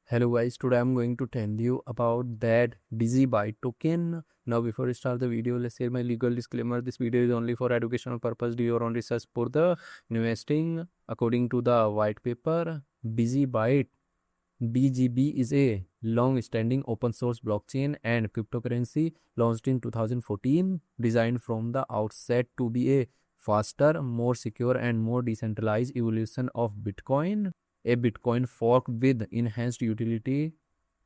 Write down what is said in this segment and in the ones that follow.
Hello guys, today I'm going to tell you about that DigiByte token. Now before we start the video, let's say my legal disclaimer. This video is only for educational purpose. Do your own research for the investing. According to the white paper, DigiByte DGB is a long-standing open source blockchain and cryptocurrency launched in 2014, designed from the outset to be a faster, more secure and more decentralized evolution of Bitcoin. A Bitcoin fork with enhanced utility.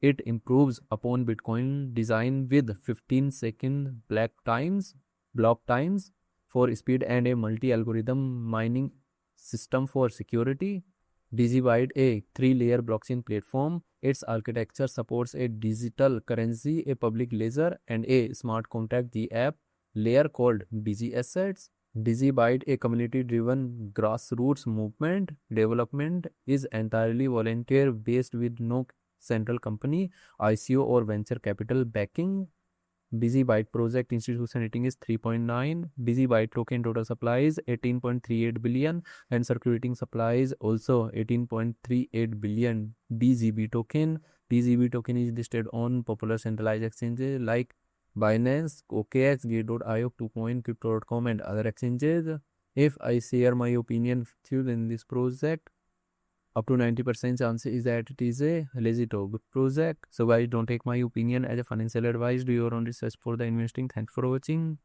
It improves upon Bitcoin design with 15-second block times for speed and a multi-algorithm mining system for security. DigiByte, a three-layer blockchain platform. Its architecture supports a digital currency, a public ledger, and a smart contract app layer called DigiAssets. DigiByte, a community-driven grassroots movement development, is entirely volunteer-based with no central company, ICO, or venture capital backing. DigiByte project institution rating is 3.9. DigiByte token total supply is 18.38 billion and circulating supply is also 18.38 billion. DGB token. DGB token is listed on popular centralized exchanges like Binance, OKX, Gate.io, 2Coin, Crypto.com and other exchanges. If I share my opinion with you in this project, up to 90% chance is that it is a legit good project. So guys, don't take my opinion as a financial advice. Do your own research for the investing. Thanks for watching.